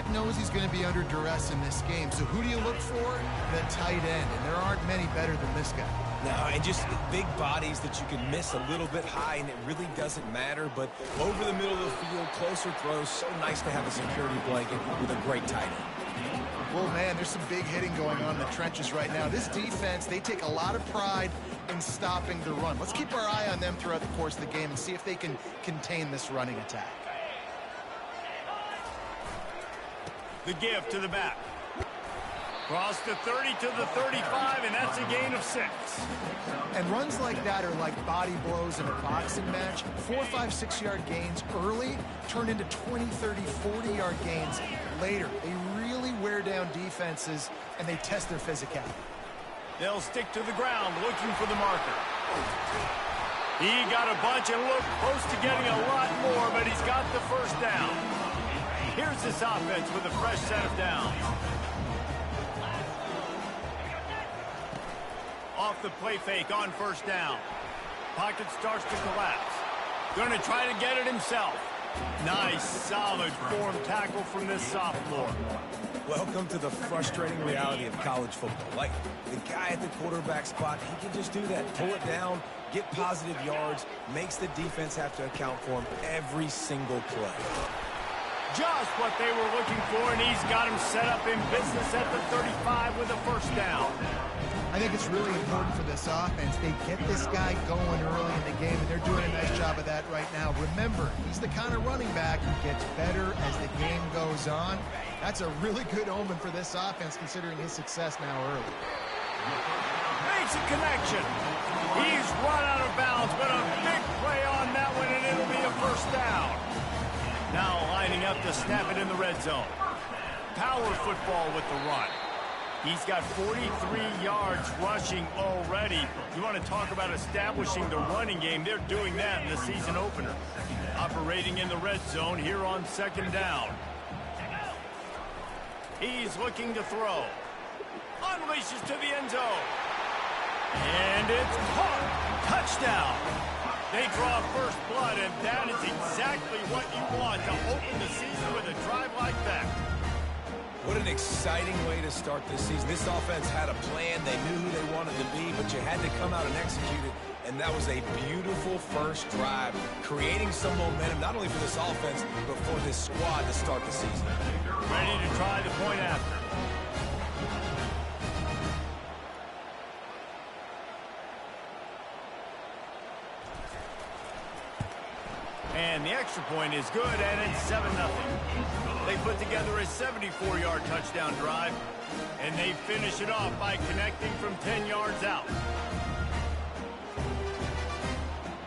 quarterback knows he's going to be under duress in this game, so who do you look for? The tight end, and there aren't many better than this guy. No, and just big bodies that you can miss a little bit high, and it really doesn't matter. But over the middle of the field, closer throws, so nice to have a security blanket with a great tight end. Well, man, there's some big hitting going on in the trenches right now. This defense, they take a lot of pride in stopping the run. Let's keep our eye on them throughout the course of the game and see if they can contain this running attack. The give to the back. Cross the 30 to the 35, and that's a gain of 6. And runs like that are like body blows in a boxing match. 4, 5, 6-yard gains early turn into 20, 30, 40-yard gains later. They really wear down defenses, and they test their physicality. They'll stick to the ground looking for the marker. He got a bunch and looked close to getting a lot more, but he's got the first down. Here's this offense with a fresh set of downs. Off the play fake on first down. Pocket starts to collapse. Going to try to get it himself. Nice, solid form tackle from this sophomore. Welcome to the frustrating reality of college football. Like, the guy at the quarterback spot, he can just do that. Pull it down, get positive yards, makes the defense have to account for him every single play. Just what they were looking for, and he's got him set up in business at the 35 with a first down. I think it's really important for this offense. They get this guy going early in the game, and they're doing a nice job of that right now. Remember, he's the kind of running back who gets better as the game goes on. That's a really good omen for this offense, considering his success now early. Makes a connection. He's run out of bounds, but a big play on that one, and it'll be a first down. Now lining up to snap it in the red zone. Power football with the run. He's got 43 yards rushing already. You want to talk about establishing the running game, they're doing that in the season opener. Operating in the red zone here on second down. He's looking to throw. Unleashes to the end zone. And it's caught. Touchdown. They draw first blood, and that is exactly what you want to open the season with a drive like that. What an exciting way to start this season. This offense had a plan. They knew who they wanted to be, but you had to come out and execute it. And that was a beautiful first drive, creating some momentum, not only for this offense, but for this squad to start the season. Ready to try the point after. And the extra point is good, and it's 7-0. They put together a 74-yard touchdown drive, and they finish it off by connecting from 10 yards out.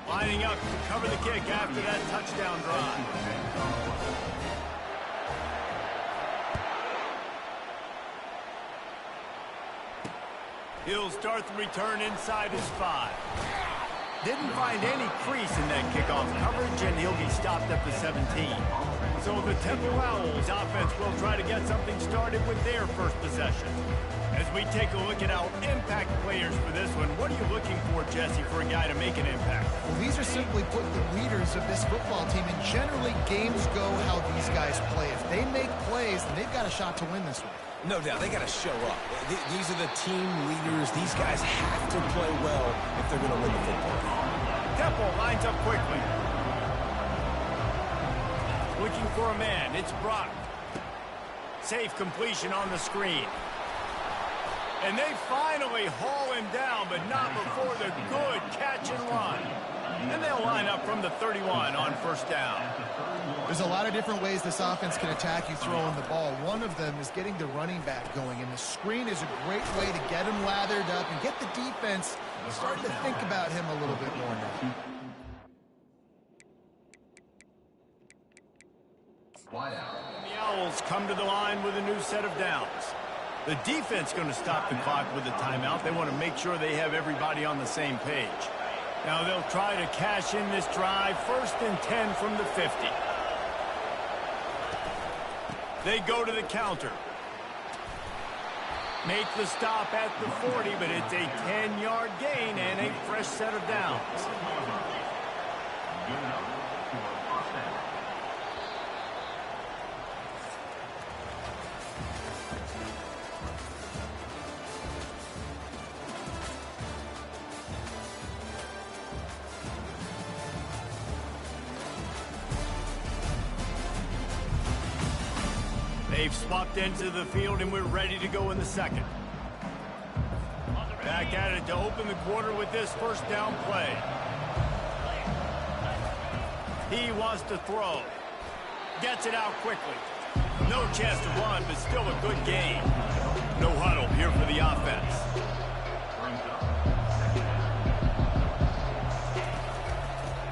Lining up to cover the kick after that touchdown drive. He'll start the return inside his 5. Didn't find any crease in that kickoff coverage, and he'll be stopped at the 17. So the Temple Owls offense will try to get something started with their first possession. As we take a look at our impact players for this one, what are you looking for, Jesse, for a guy to make an impact? Well, these are simply put the leaders of this football team, and generally games go how these guys play. If they make plays, then they've got a shot to win this one. No doubt, they got to show up. These are the team leaders. These guys have to play well if they're going to win the football game. Temple lines up quickly. Looking for a man. It's Brock. Safe completion on the screen. And they finally haul him down, but not before the good catch and run. And they'll line up from the 31 on first down. There's a lot of different ways this offense can attack you throwing the ball. One of them is getting the running back going, and the screen is a great way to get him lathered up and get the defense starting to think about him a little bit more now. The Owls come to the line with a new set of downs. The defense going to stop the clock with a timeout. They want to make sure they have everybody on the same page. Now they'll try to cash in this drive. 1st and 10 from the 50. They go to the counter. Make the stop at the 40, but it's a 10-yard gain and a fresh set of downs. They've swapped ends of the field, and we're ready to go in the second. Back at it to open the quarter with this first down play. He wants to throw. Gets it out quickly. No chance to run, but still a good gain. No huddle here for the offense.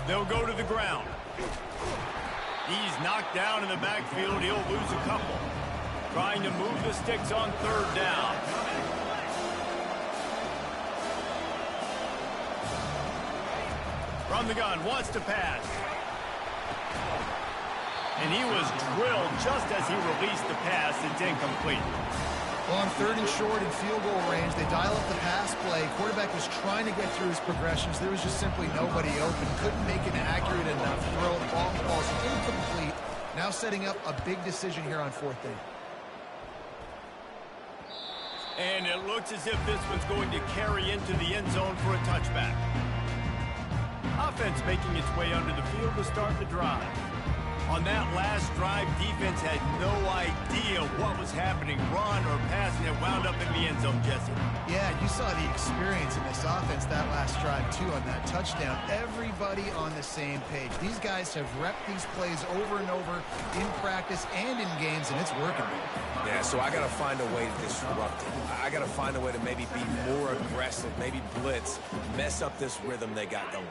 They'll go to the ground. He's knocked down in the backfield. He'll lose a couple. Trying to move the sticks on third down. From the gun, wants to pass. And he was drilled just as he released the pass. It's incomplete. Well, on third and short in field goal range, they dial up the pass play. Quarterback was trying to get through his progressions. There was just simply nobody open. Couldn't make an accurate enough throw. The ball falls incomplete. Now setting up a big decision here on fourth down. And it looks as if this one's going to carry into the end zone for a touchback. Offense making its way under the field to start the drive. On that last drive, defense had no idea what was happening. Run or pass, and it wound up in the end zone, Jesse. Yeah, you saw the experience in this offense that last drive, too, on that touchdown. Everybody on the same page. These guys have repped these plays over and over in practice and in games, and it's working. Yeah, so I got to find a way to disrupt it. I got to find a way to maybe be more aggressive, maybe blitz, mess up this rhythm they got going.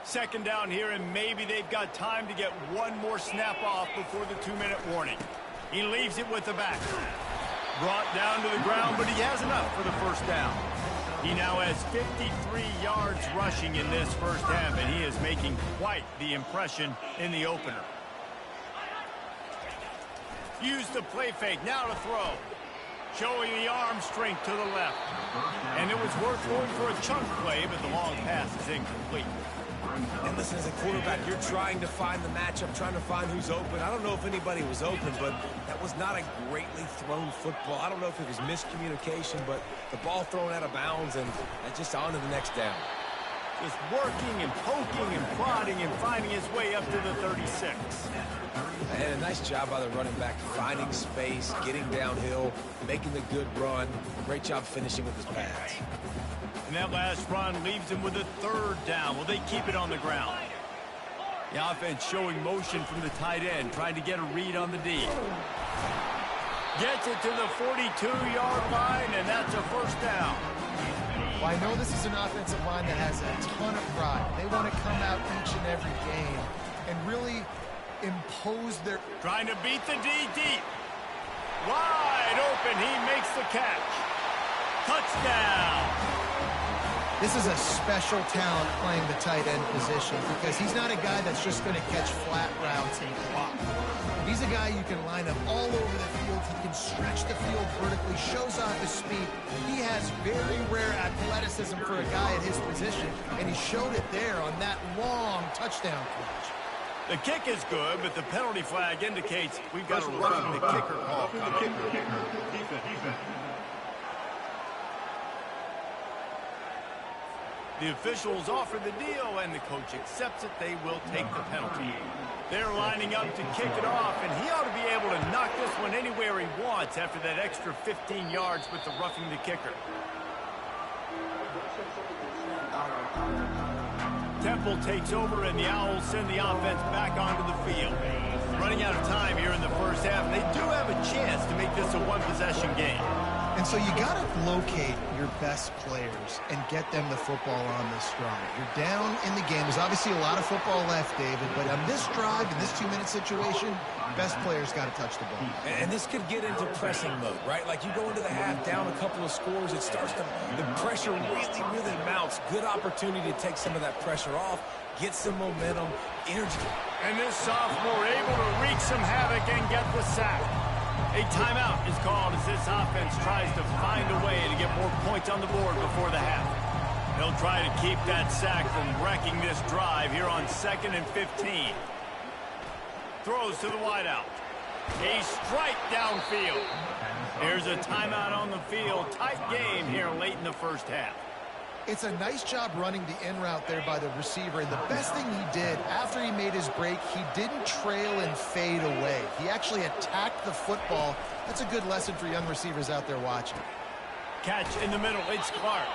Second down here, and maybe they've got time to get one more snap off before the 2-minute warning. He leaves it with the back. Brought down to the ground, but he has enough for the first down. He now has 53 yards rushing in this first half, and he is making quite the impression in the opener. Use the play fake, now to throw. Showing the arm strength to the left. And it was worth going for a chunk play, but the long pass is incomplete. And listen, as a quarterback, you're trying to find the matchup, trying to find who's open. I don't know if anybody was open, but that was not a greatly thrown football. I don't know if it was miscommunication, but the ball thrown out of bounds and just on to the next down. Just working and poking and prodding and finding his way up to the 36. And a nice job by the running back, finding space, getting downhill, making the good run. Great job finishing with his pads. And that last run leaves him with a third down. Will they keep it on the ground? The offense showing motion from the tight end, trying to get a read on the D. Gets it to the 42-yard line, and that's a first down. Well, I know this is an offensive line that has a ton of pride. They want to come out each and every game and really impose their... Trying to beat the D deep. Wide open, he makes the catch. Touchdown. This is a special talent playing the tight end position because he's not a guy that's just going to catch flat routes and block. He's a guy you can line up all over the field. He can stretch the field vertically, shows off his speed. He has very rare athleticism for a guy at his position, and he showed it there on that long touchdown catch. The kick is good, but the penalty flag indicates we've got a roughing the kicker call. The officials offer the deal, and the coach accepts it. They will take the penalty. They're lining up to kick it off, and he ought to be able to knock this one anywhere he wants after that extra 15 yards with the roughing the kicker. Temple takes over, and the Owls send the offense back onto the field. Running out of time here in the first half, and they do have a chance to make this a one-possession game. And so you got to locate your best players and get them the football on this drive. You're down in the game. There's obviously a lot of football left, David, but on this drive, in this 2-minute situation, best players got to touch the ball. And this could get into pressing mode, right? Like you go into the half down a couple of scores, it starts to, the pressure really mounts. Good opportunity to take some of that pressure off, get some momentum, energy. And this sophomore able to wreak some havoc and get the sack. A timeout is called as this offense tries to find a way to get more points on the board before the half. They'll try to keep that sack from wrecking this drive here on 2nd and 15. Throws to the wideout. A strike downfield. There's a timeout on the field. Tight game here late in the first half. It's a nice job running the in route there by the receiver, and the best thing he did after he made his break, he didn't trail and fade away. He actually attacked the football. That's a good lesson for young receivers out there watching. Catch in the middle, it's Clark.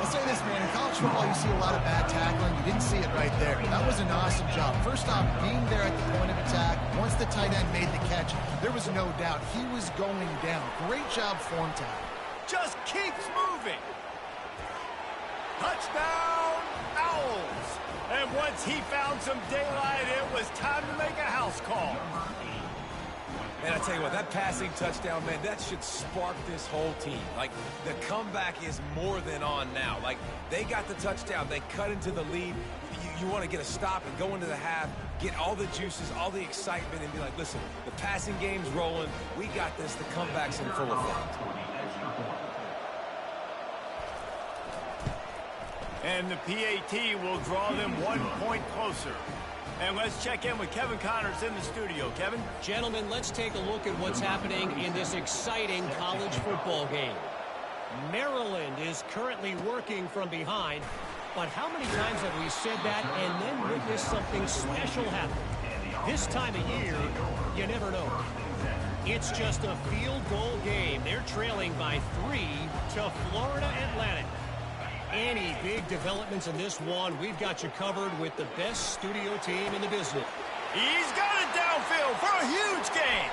I'll say this, man, in college football you see a lot of bad tackling. You didn't see it right there. That was an awesome job. First off, being there at the point of attack, once the tight end made the catch, there was no doubt he was going down. Great job form tackle. Just keeps moving. Touchdown, Owls. And once he found some daylight, it was time to make a house call. Man, I tell you what, that passing touchdown, man, that should spark this whole team. Like, the comeback is more than on now. Like, they got the touchdown. They cut into the lead. You want to get a stop and go into the half, get all the juices, all the excitement, and be like, listen, the passing game's rolling. We got this. The comeback's in full effect. And the PAT will draw them 1 point closer. And let's check in with Kevin Connors in the studio. Kevin? Gentlemen, let's take a look at what's happening in this exciting college football game. Maryland is currently working from behind, but how many times have we said that and then witnessed something special happen? This time of year, you never know. It's just a field goal game. They're trailing by 3 to Florida Atlantic. Any big developments in this one, we've got you covered with the best studio team in the business. He's got it downfield for a huge gain.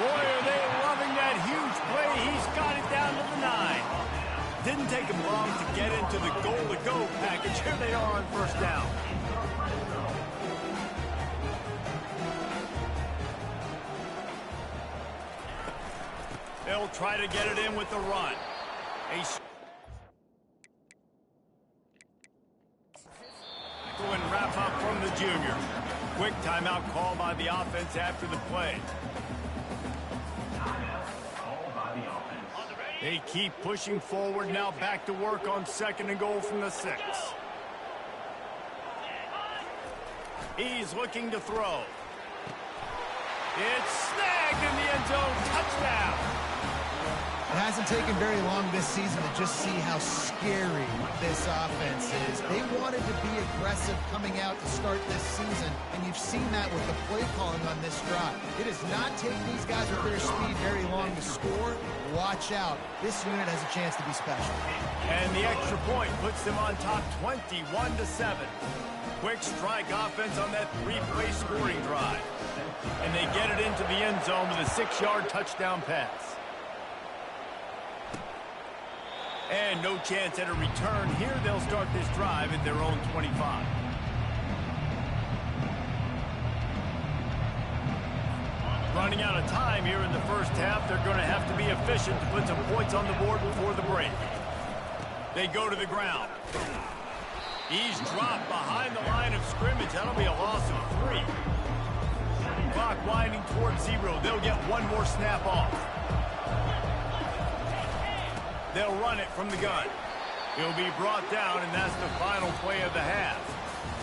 Boy, are they loving that huge play. He's got it down to the 9. Didn't take him long to get into the goal-to-go package. Here they are on first down. They'll try to get it in with the run. And wrap up from the junior. Quick timeout call by the offense after the play. They keep pushing forward, now back to work on 2nd and goal from the 6. He's looking to throw. It's snagged in the end zone. Touchdown. It hasn't taken very long this season to just see how scary this offense is. They wanted to be aggressive coming out to start this season, and you've seen that with the play calling on this drive. It does not take these guys with their speed very long to score. Watch out. This unit has a chance to be special. And the extra point puts them on top 21-7. Quick strike offense on that 3-play scoring drive. And they get it into the end zone with a 6-yard touchdown pass. And no chance at a return here. They'll start this drive at their own 25. Running out of time here in the first half. They're going to have to be efficient to put some points on the board before the break. They go to the ground. He's dropped behind the line of scrimmage. That'll be a loss of 3. Clock winding towards 0. They'll get one more snap off. They'll run it from the gun. He'll be brought down, and that's the final play of the half.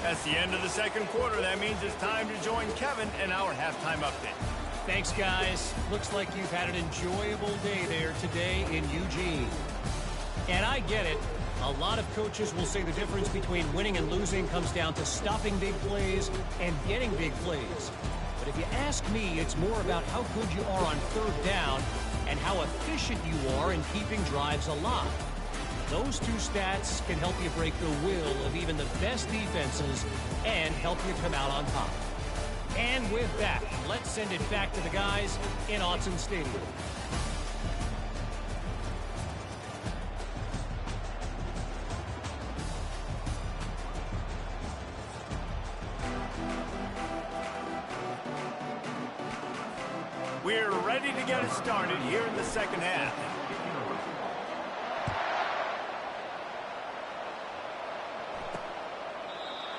That's the end of the second quarter. That means it's time to join Kevin in our halftime update. Thanks, guys. Looks like you've had an enjoyable day there today in Eugene. And I get it. A lot of coaches will say the difference between winning and losing comes down to stopping big plays and getting big plays. But if you ask me, it's more about how good you are on 3rd down and how efficient you are in keeping drives alive. Those 2 stats can help you break the will of even the best defenses and help you come out on top. And with that, let's send it back to the guys in Autzen Stadium. We're ready to get it started here in the second half.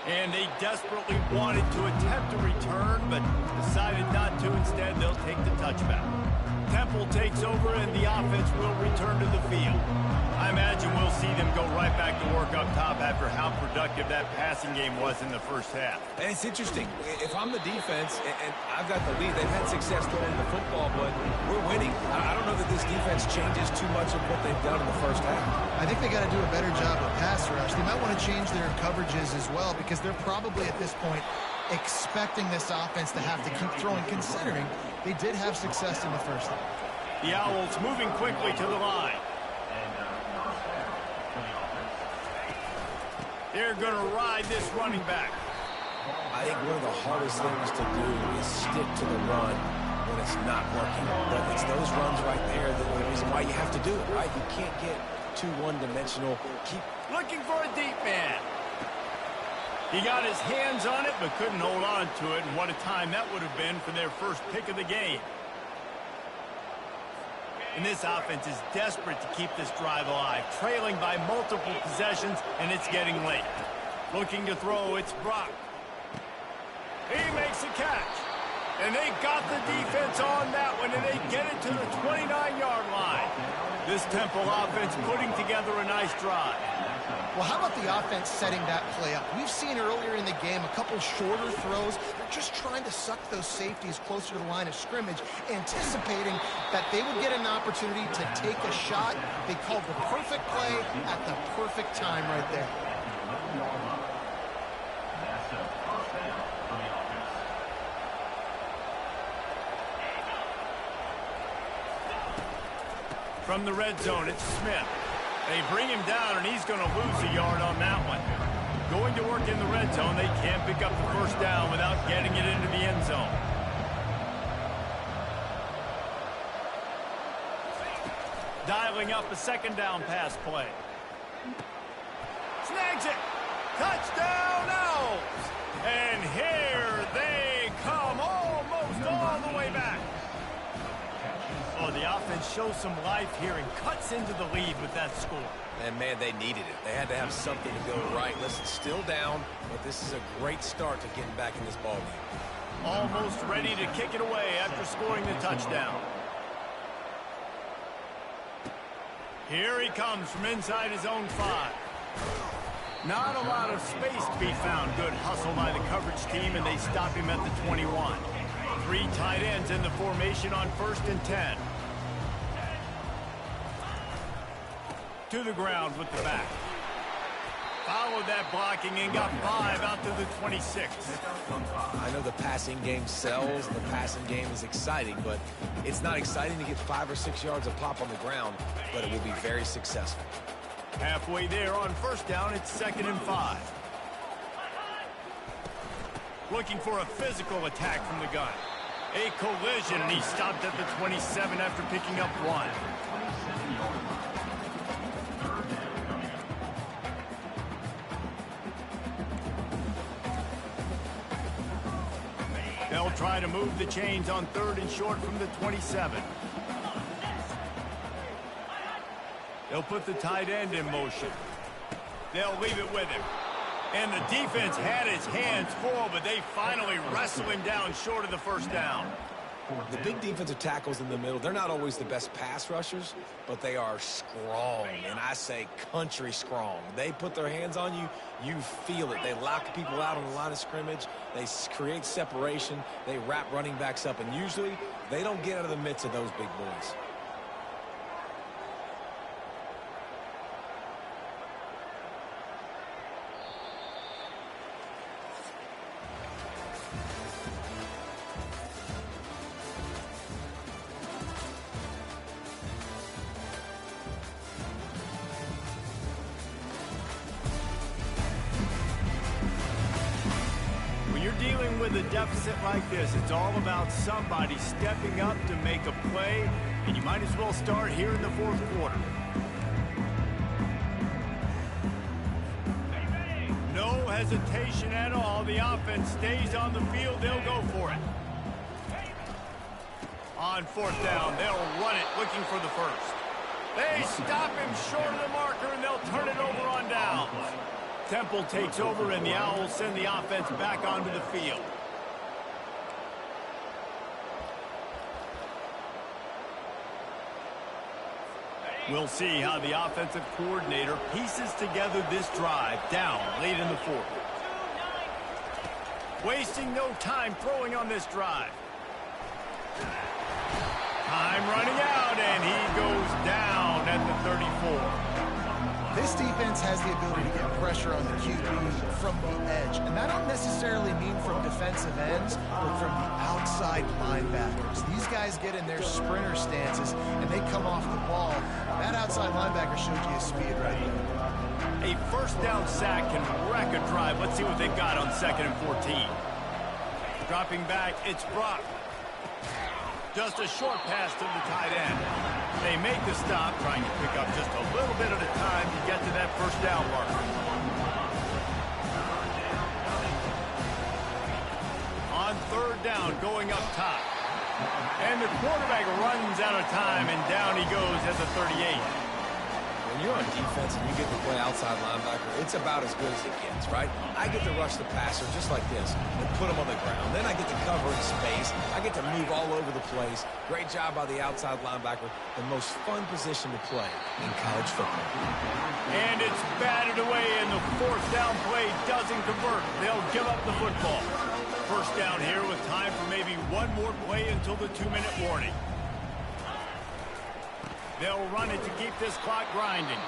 And they desperately wanted to attempt a return, but decided not to. Instead, they'll take the touchback. Temple takes over, and the offense will return to the field. I imagine we'll see them go right back to work up top after how productive that passing game was in the first half. And it's interesting. If I'm the defense and I've got the lead, they've had success throwing the football, but we're winning. I don't know that this defense changes too much of what they've done in the first half. I think they got to do a better job with pass rush. They might want to change their coverages as well because they're probably at this point expecting this offense to have to keep throwing, considering they did have success in the first half. The Owls moving quickly to the line. They're going to ride this running back. I think one of the hardest things to do is stick to the run when it's not working. But it's those runs right there that are the reason why you have to do it, right? You can't get too one-dimensional. Keep looking for a deep man. He got his hands on it but couldn't hold on to it, and what a time that would have been for their first pick of the game. And this offense is desperate to keep this drive alive, trailing by multiple possessions, and it's getting late. Looking to throw, it's Brock. He makes a catch. And they got the defense on that one, and they get it to the 29-yard line. This Temple offense putting together a nice drive. Well, how about the offense setting that play up? We've seen earlier in the game a couple shorter throws. They're just trying to suck those safeties closer to the line of scrimmage, anticipating that they would get an opportunity to take a shot. They called the perfect play at the perfect time right there. From the red zone, it's Smith. They bring him down, and he's going to lose a yard on that one. Going to work in the red zone, they can't pick up the first down without getting it into the end zone. Dialing up a second down pass play. Snags it. Touchdown Owls. And here they come, almost all the way back. Oh, the offense shows some life here and cuts into the lead with that score. And, man, they needed it. They had to have something to go right. Listen, still down, but this is a great start to getting back in this ballgame. Almost ready to kick it away after scoring the touchdown. Here he comes from inside his own 5. Not a lot of space to be found. Good hustle by the coverage team, and they stop him at the 21. 3 tight ends in the formation on 1st and 10. To the ground with the back. Followed that blocking and got 5 out to the 26. I know the passing game sells, and the passing game is exciting, but it's not exciting to get 5 or 6 yards of pop on the ground, but it will be very successful. Halfway there on 1st down, it's 2nd and 5. Looking for a physical attack from the gun. A collision, and he stopped at the 27 after picking up 1. They'll try to move the chains on 3rd and short from the 27. They'll put the tight end in motion. They'll leave it with him. And the defense had his hands full, but they finally wrestle him down short of the 1st down. The big defensive tackles in the middle, they're not always the best pass rushers, but they are strong, and I say country strong. They put their hands on you, you feel it. They lock people out on the line of scrimmage. They create separation. They wrap running backs up, and usually they don't get out of the midst of those big boys. Dealing with a deficit like this, it's all about somebody stepping up to make a play, and you might as well start here in the 4th quarter. No hesitation at all. The offense stays on the field. They'll go for it. On 4th down, they'll run it, looking for the 1st. They stop him short of the marker, and they'll turn it over on downs. Temple takes over, and the Owls send the offense back onto the field. We'll see how the offensive coordinator pieces together this drive down late in the fourth. Wasting no time throwing on this drive. Time running out, and he goes down at the 34. This defense has the ability to get pressure on the QB from the edge, and that don't necessarily mean from defensive ends, but from the outside linebackers. These guys get in their sprinter stances, and they come off the ball. That outside linebacker showed you his speed right there. A first down sack can wreck a drive. Let's see what they've got on 2nd and 14. Dropping back, it's Brock. Just a short pass to the tight end. They make the stop, trying to pick up just a little bit at a time to get to that first down marker. On 3rd down, going up top. And the quarterback runs out of time, and down he goes at the 38. When you're on defense and you get to play outside linebacker, it's about as good as it gets, right? I get to rush the passer just like this and put him on the ground. Then I get to cover in space. I get to move all over the place. Great job by the outside linebacker. The most fun position to play in college football. And it's batted away, and the 4th down play doesn't convert. They'll give up the football. First down here with time for maybe one more play until the 2-minute warning. They'll run it to keep this clock grinding.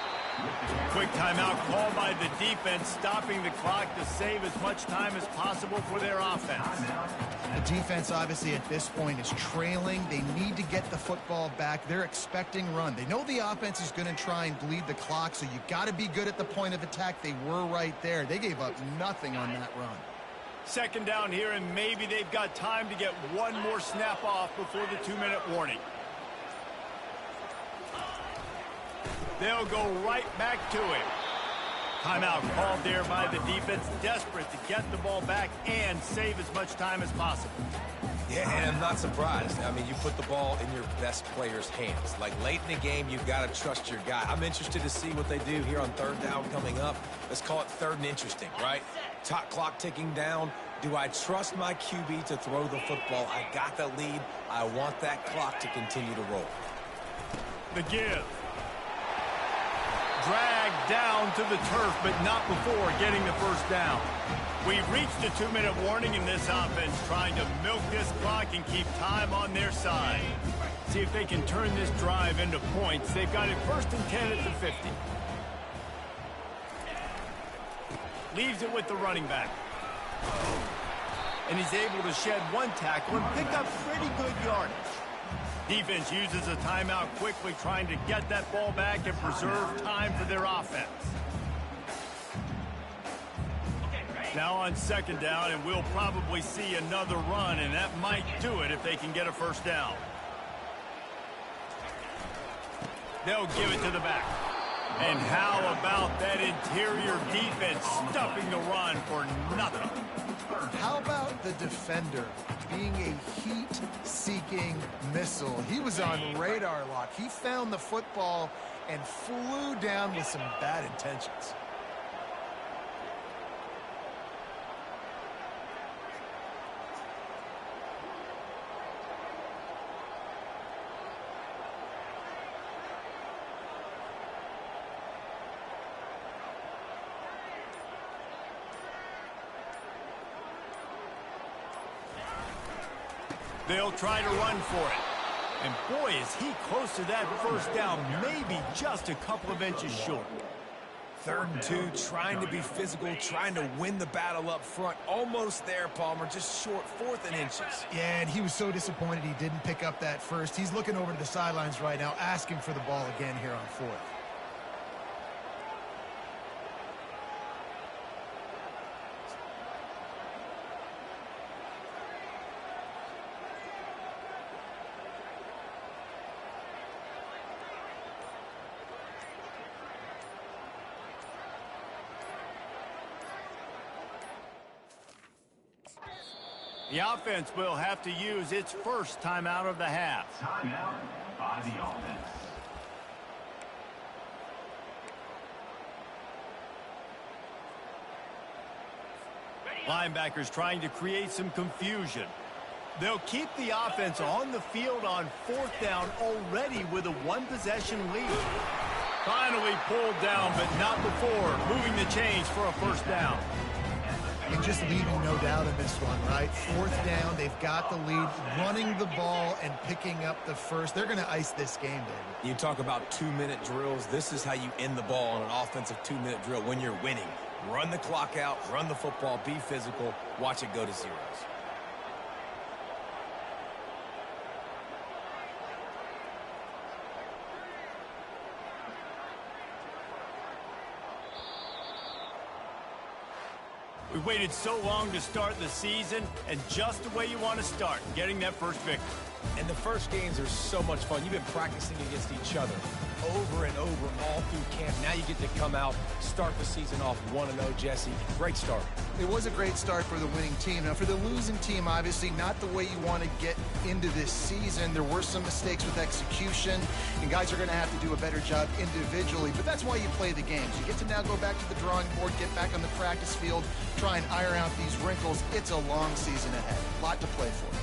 Quick timeout called by the defense, stopping the clock to save as much time as possible for their offense. The defense, obviously, at this point is trailing. They need to get the football back. They're expecting run. They know the offense is going to try and bleed the clock, so you got to be good at the point of attack. They were right there. They gave up nothing on that run. 2nd down here, and maybe they've got time to get one more snap off before the 2-minute warning. They'll go right back to him. Timeout called there by the defense, desperate to get the ball back and save as much time as possible. Yeah, and I'm not surprised. I mean, you put the ball in your best player's hands. Like, late in the game, you've got to trust your guy. I'm interested to see what they do here on 3rd down coming up. Let's call it 3rd and interesting, right? Top clock ticking down. Do I trust my QB to throw the football? I got the lead. I want that clock to continue to roll. The give. Dragged down to the turf, but not before getting the first down. We've reached a 2-minute warning in this offense, trying to milk this clock and keep time on their side. See if they can turn this drive into points. They've got it 1st and 10 at the 50. Leaves it with the running back. And he's able to shed one tackle and pick up pretty good yardage. Defense uses a timeout quickly, trying to get that ball back and preserve time for their offense. Now on 2nd down, and we'll probably see another run, and that might do it if they can get a first down. They'll give it to the back. And how about that interior defense stuffing the run for nothing? How about the defender being a heat-seeking missile? He was on radar lock. He found the football and flew down with some bad intentions. They'll try to run for it. And boy, is he close to that first down, maybe just a couple of inches short. 3rd and 2, trying to be physical, trying to win the battle up front. Almost there, Palmer, just short, 4th and inches. Yeah, and he was so disappointed he didn't pick up that first. He's looking over to the sidelines right now, asking for the ball again here on 4th. The offense will have to use its first timeout of the half. Timeout by the offense. Linebackers trying to create some confusion. They'll keep the offense on the field on 4th down already with a one-possession lead. Finally pulled down, but not before moving the chains for a first down. And just leaving no doubt in this one, right? 4th down, they've got the lead, running the ball and picking up the first. They're going to ice this game, David. You talk about 2-minute drills. This is how you end the ball on an offensive 2-minute drill when you're winning. Run the clock out, run the football, be physical, watch it go to zeros. We waited so long to start the season, and just the way you want to start, getting that first victory. And the first games are so much fun. You've been practicing against each other over and over all through camp. Now you get to come out, start the season off 1-0, Jesse. Great start. It was a great start for the winning team. Now, for the losing team, obviously not the way you want to get into this season. There were some mistakes with execution, and guys are going to have to do a better job individually. But that's why you play the games. You get to now go back to the drawing board, get back on the practice field, try and iron out these wrinkles. It's a long season ahead. A lot to play for.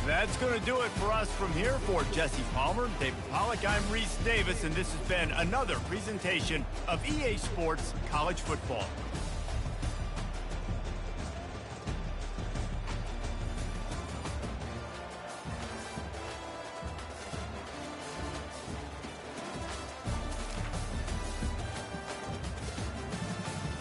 That's going to do it for us from here. For Jesse Palmer, David Pollack, I'm Reese Davis, and this has been another presentation of EA Sports College Football.